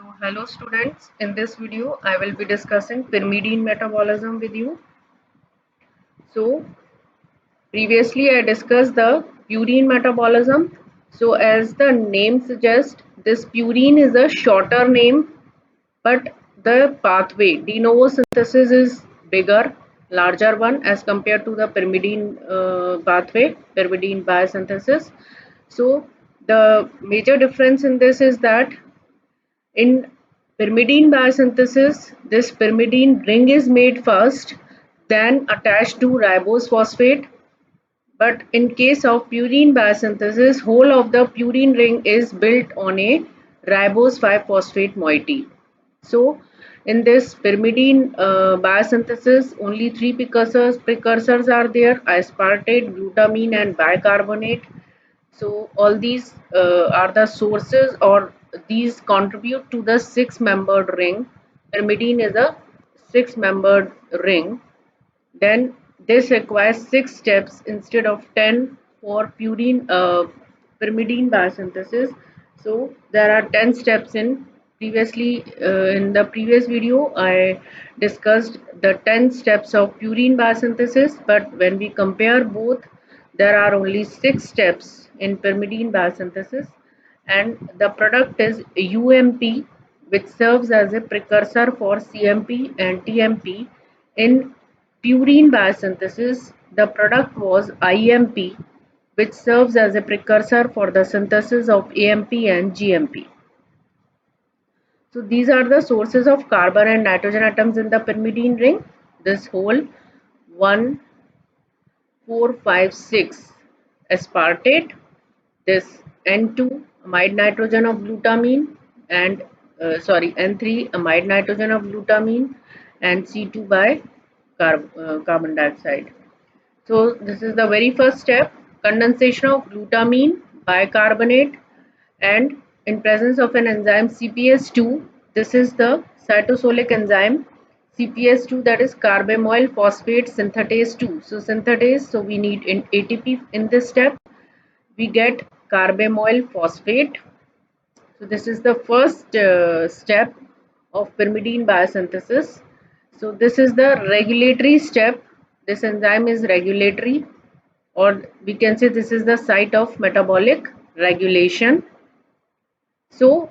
Hello students, in this video I will be discussing pyrimidine metabolism with you. So previously I discussed the purine metabolism. So as the name suggests, this purine is a shorter name, but the pathway de novo synthesis is bigger, larger one as compared to the pyrimidine pathway, pyrimidine biosynthesis. So the major difference in this is that in pyrimidine biosynthesis, this pyrimidine ring is made first, then attached to ribose phosphate. But in case of purine biosynthesis, whole of the purine ring is built on a ribose 5-phosphate moiety. So in this pyrimidine biosynthesis, only three precursors are there: aspartate, glutamine, and bicarbonate. So all these are the sources, or these contribute to the six-membered ring. Pyrimidine is a six-membered ring. Then this requires six steps instead of 10 for pyrimidine biosynthesis. So there are 10 steps in the previous video I discussed the 10 steps of purine biosynthesis, but when we compare both, there are only 6 steps in pyrimidine biosynthesis, and the product is UMP, which serves as a precursor for CMP and TMP. In purine biosynthesis, the product was IMP, which serves as a precursor for the synthesis of AMP and GMP. So these are the sources of carbon and nitrogen atoms in the pyrimidine ring. This whole 1, 4, 5, 6 aspartate, this N2 amide nitrogen of glutamine, and N3 amide nitrogen of glutamine, and C2 by carbon dioxide. So this is the very first step: condensation of glutamine, bicarbonate, and in presence of an enzyme CPS2. This is the cytosolic enzyme CPS2, that is carbamoyl phosphate synthetase 2. So synthetase, so we need in ATP in this step. We get carbamoyl phosphate. So this is the first step of pyrimidine biosynthesis. So this is the regulatory step. This enzyme is regulatory, or we can say this is the site of metabolic regulation. So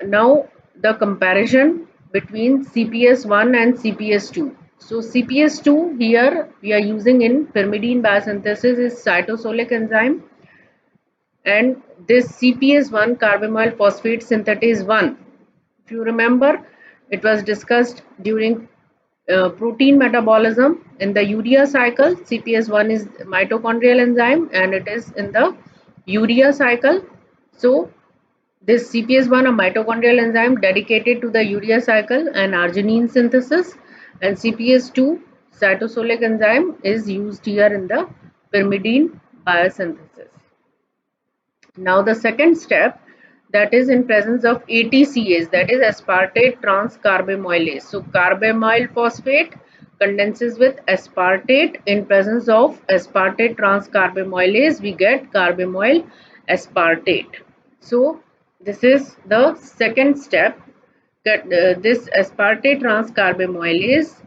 now the comparison between CPS1 and CPS2. So CPS2 here we are using in pyrimidine biosynthesis is cytosolic enzyme, and this CPS1 carbamoyl phosphate synthetase 1. If you remember, it was discussed during protein metabolism in the urea cycle. CPS1 is mitochondrial enzyme and it is in the urea cycle. So this CPS1, a mitochondrial enzyme dedicated to the urea cycle and arginine synthesis, and CPS2 cytosolic enzyme is used here in the pyrimidine biosynthesis. Now the second step, that is in presence of ATCase, that is aspartate transcarbamylase. So carbamoyl phosphate condenses with aspartate. In presence of aspartate transcarbamylase, we get carbamoyl aspartate. So this is the second step. This aspartate transcarbamylase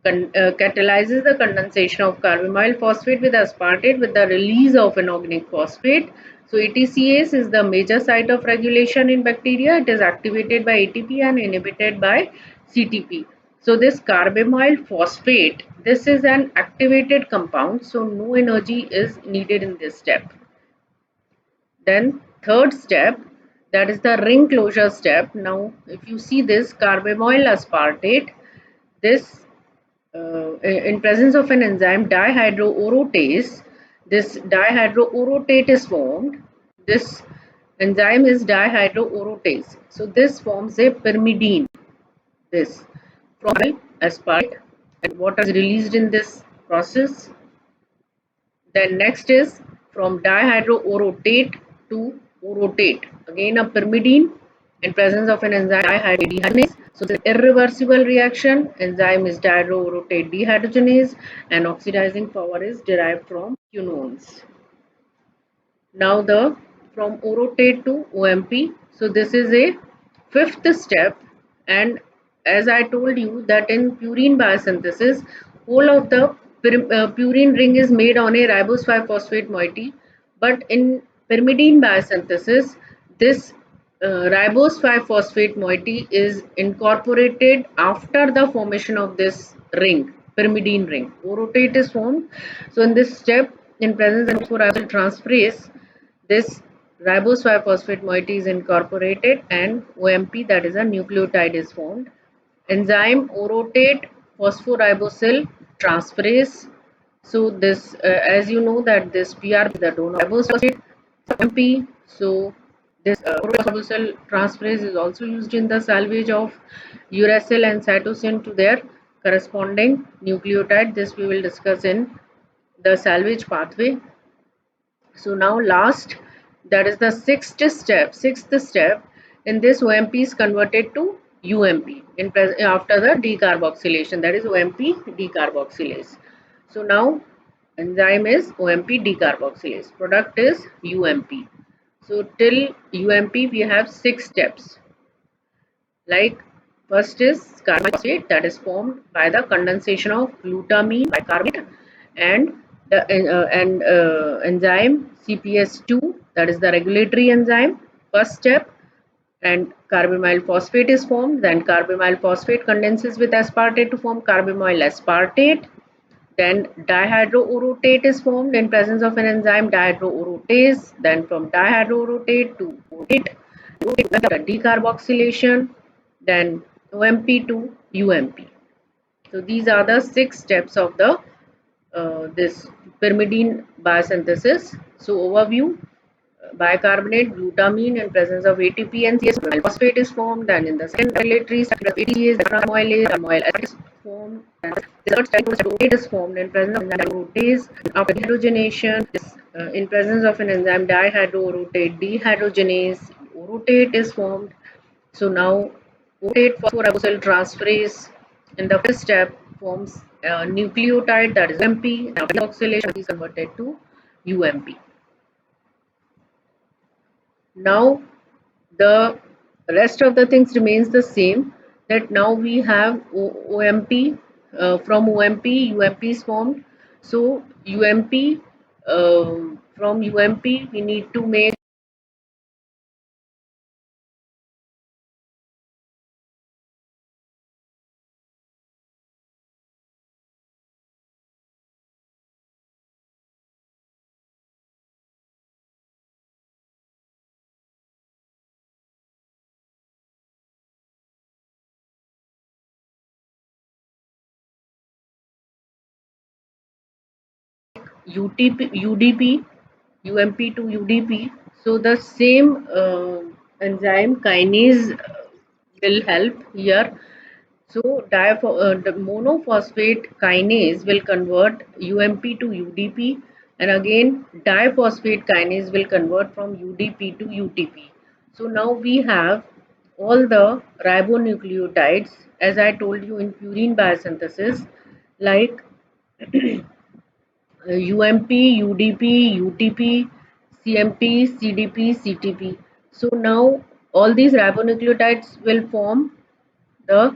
catalyzes the condensation of carbamoyl phosphate with aspartate with the release of inorganic phosphate. So ATCase is the major site of regulation in bacteria. It is activated by ATP and inhibited by CTP. So this carbamoyl phosphate, this is an activated compound, so no energy is needed in this step. Then third step, that is the ring closure step. Now if you see this carbamoyl aspartate, this in presence of an enzyme dihydroorotase, this dihydroorotate is formed. This enzyme is dihydroorotase. So this forms a pyrimidine. This from aspartate, and water is released in this process. Then next is from dihydroorotate to orotate. Again a pyrimidine in presence of an enzyme dihydrogenase. So the irreversible reaction, enzyme is dihydroorotate dehydrogenase, and oxidizing power is derived from quinones. Now the from orotate to OMP. So this is a fifth step. And as I told you that in purine biosynthesis, whole of the purine ring is made on a ribose 5-phosphate moiety, but in pyrimidine biosynthesis, this ribose 5-phosphate moiety is incorporated after the formation of this ring, pyrimidine ring. Orotate is formed. So in this step, in presence of phosphorybose transferase, this ribose 5-phosphate moiety is incorporated and OMP, that is a nucleotide, is formed. Enzyme orotate phosphoribosyl transferase. So this, as you know, that this PR, the donor ribose phosphate, OMP. So this phosphoribosyl transferase is also used in the salvage of uracil and cytosine to their corresponding nucleotide. This we will discuss in the salvage pathway. So now last, that is the sixth step. In this, OMP is converted to UMP after the decarboxylation, that is OMP decarboxylase. So now enzyme is OMP decarboxylase, product is UMP. So till UMP we have 6 steps. Like first is carbon phosphate, that is formed by the condensation of glutamine bicarbonate, and the enzyme CPS2, that is the regulatory enzyme. First step, and carbamyl phosphate is formed. Then carbamyl phosphate condenses with aspartate to form carbamyl aspartate. Then dihydroorotate is formed in presence of an enzyme dihydroorotase. Then from dihydroorotate to orotate, decarboxylation, then OMP to UMP. So these are the 6 steps of the this pyrimidine biosynthesis. So overview: bicarbonate, glutamine in presence of ATP and CS, phosphate is formed, and in the second regulatory cycle of ATPase, the amyl acid is formed, and the third cycle is formed in presence of enzyme orotase. After dehydrogenation, in presence of an enzyme dihydroorotate, dehydrogenase, orotate is formed. So now orotate phosphoribosyl transferase in the first step forms a nucleotide, that is UMP, and after oxidation is converted to UMP. Now the rest of the things remains the same, that now we have OMP, from OMP UMP is formed. So UMP, from UMP we need to make UDP, UMP to UDP. So the same enzyme kinase will help here. So the monophosphate kinase will convert UMP to UDP, and again diphosphate kinase will convert from UDP to UTP. So now we have all the ribonucleotides, as I told you in purine biosynthesis, like UMP, UDP, UTP, CMP, CDP, CTP. So now all these ribonucleotides will form the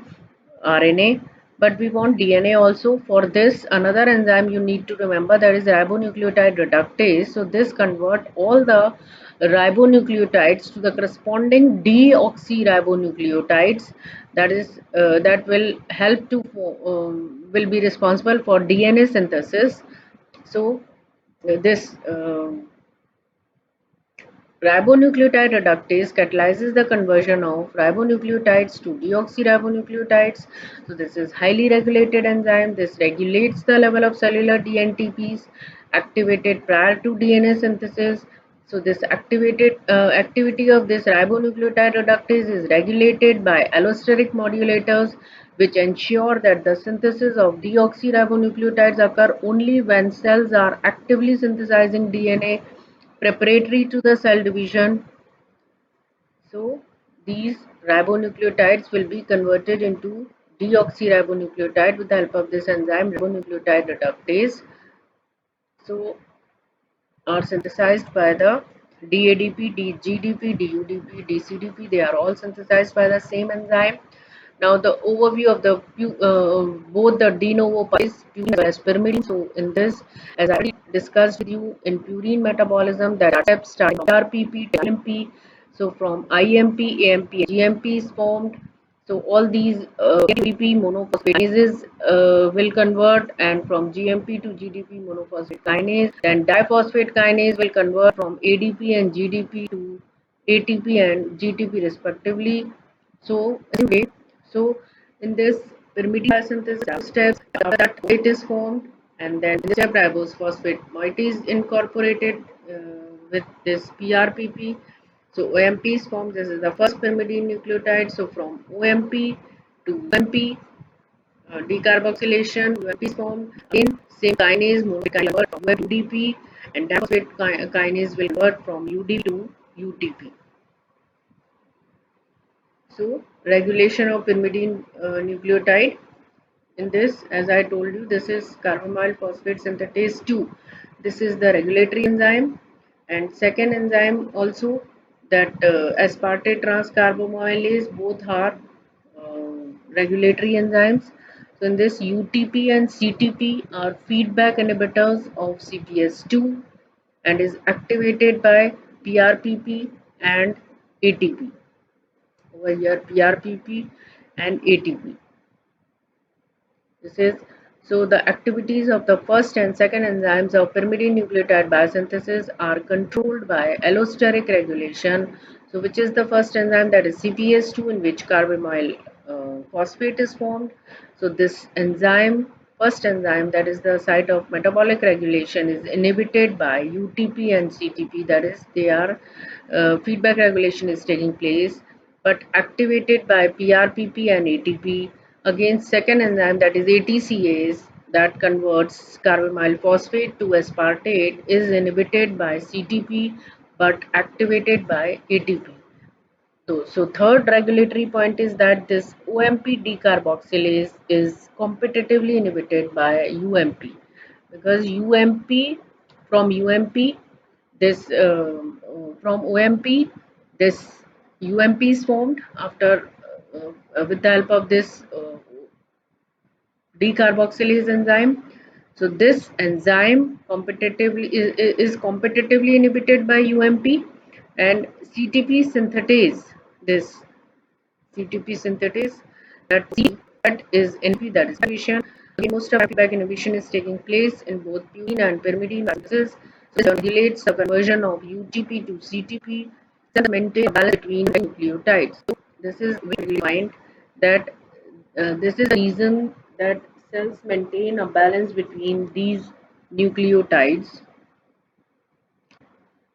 RNA, but we want DNA also. For this, another enzyme you need to remember, that is ribonucleotide reductase. So this convert all the ribonucleotides to the corresponding deoxyribonucleotides, that is that will help to will be responsible for DNA synthesis. So this ribonucleotide reductase catalyzes the conversion of ribonucleotides to deoxyribonucleotides. So this is highly regulated enzyme. This regulates the level of cellular DNTPs activated prior to DNA synthesis. So this activity of this ribonucleotide reductase is regulated by allosteric modulators, which ensure that the synthesis of deoxyribonucleotides occur only when cells are actively synthesizing DNA preparatory to the cell division. So these ribonucleotides will be converted into deoxyribonucleotide with the help of this enzyme ribonucleotide reductase. So are synthesized by the DADP, GDP, DUDP, DCDP, they are all synthesized by the same enzyme. Now the overview of the both the de novo pathways, purine as well as pyrimidine. So in this, as I already discussed with you, in purine metabolism, there are steps starting from RPP to IMP. So from IMP, AMP, and GMP is formed. So all these GDP monophosphatase will convert, and from GMP to GDP monophosphate kinase, then diphosphate kinase will convert from ADP and GDP to ATP and GTP respectively. So anyway, so in this pyrimidine biosynthesis steps, after that it is formed, and then in this step ribose phosphate moiety is incorporated with this PRPP. So OMP is formed. This is the first pyrimidine nucleotide. So from OMP to UMP, decarboxylation, UMP is formed. Again, same kinase, convert from UDP, and diphosphate kinase will convert from UD to UTP. So regulation of pyrimidine nucleotide. In this, as I told you, this is carbamyl phosphate synthetase 2. This is the regulatory enzyme, and second enzyme also, that aspartate transcarbamylase, both are regulatory enzymes. So in this, UTP and CTP are feedback inhibitors of CPS2 and is activated by PRPP and ATP. Over here, PRPP and ATP. This is so the activities of the first and second enzymes of pyrimidine nucleotide biosynthesis are controlled by allosteric regulation. So, which is the first enzyme? That is CPS2, in which carbamyl phosphate is formed. So, this enzyme, first enzyme, that is the site of metabolic regulation, is inhibited by UTP and CTP. That is, they are feedback regulation is taking place, but activated by PRPP and ATP. Against second enzyme, that is ATCase, that converts carbamyl phosphate to aspartate, is inhibited by CTP but activated by ATP. So third regulatory point is that this OMP decarboxylase is competitively inhibited by UMP, because UMP, from UMP, this from OMP, this UMP is formed after with the help of this decarboxylase enzyme. So this enzyme competitively is competitively inhibited by UMP, and CTP synthetase. This CTP synthetase, that that is NP, that is inhibition. Again, most of feedback inhibition is taking place in both purine and pyrimidine synthesis. This regulates the conversion of UTP to CTP and maintain balance between nucleotides. So this is we find that this is the reason that cells maintain a balance between these nucleotides.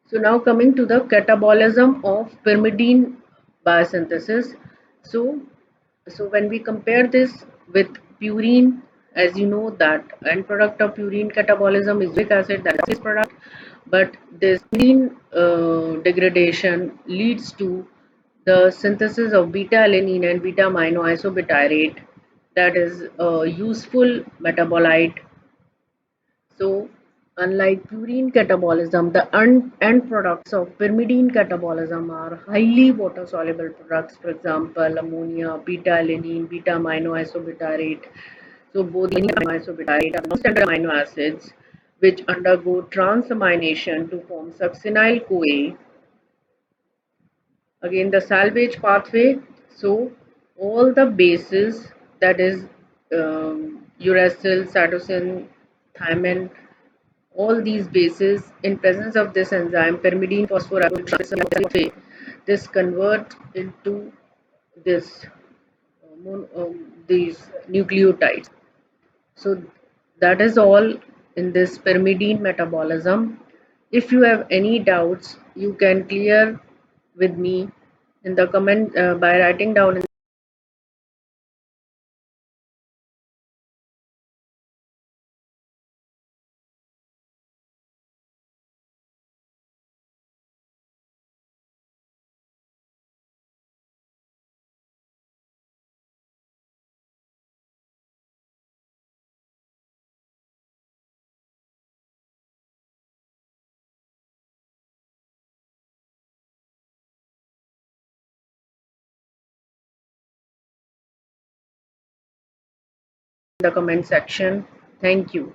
So now coming to the catabolism of pyrimidine biosynthesis. So, so when we compare this with purine, as you know that end product of purine catabolism is uric acid, that is product, but this purine degradation leads to the synthesis of beta alanine and beta amino isobutyrate, that is a useful metabolite. So, unlike purine catabolism, the end products of pyrimidine catabolism are highly water soluble products, for example, ammonia, beta alanine, beta amino isobutyrate. So, both the amino isobutyrate are non-standard amino acids which undergo transamination to form succinyl CoA. Again, the salvage pathway. So, all the bases, that is uracil, cytosine, thymine, all these bases in presence of this enzyme pyrimidine phosphorylation, this convert into this these nucleotides. So that is all in this pyrimidine metabolism. If you have any doubts, you can clear with me in the comment by writing down in the comment section. Thank you.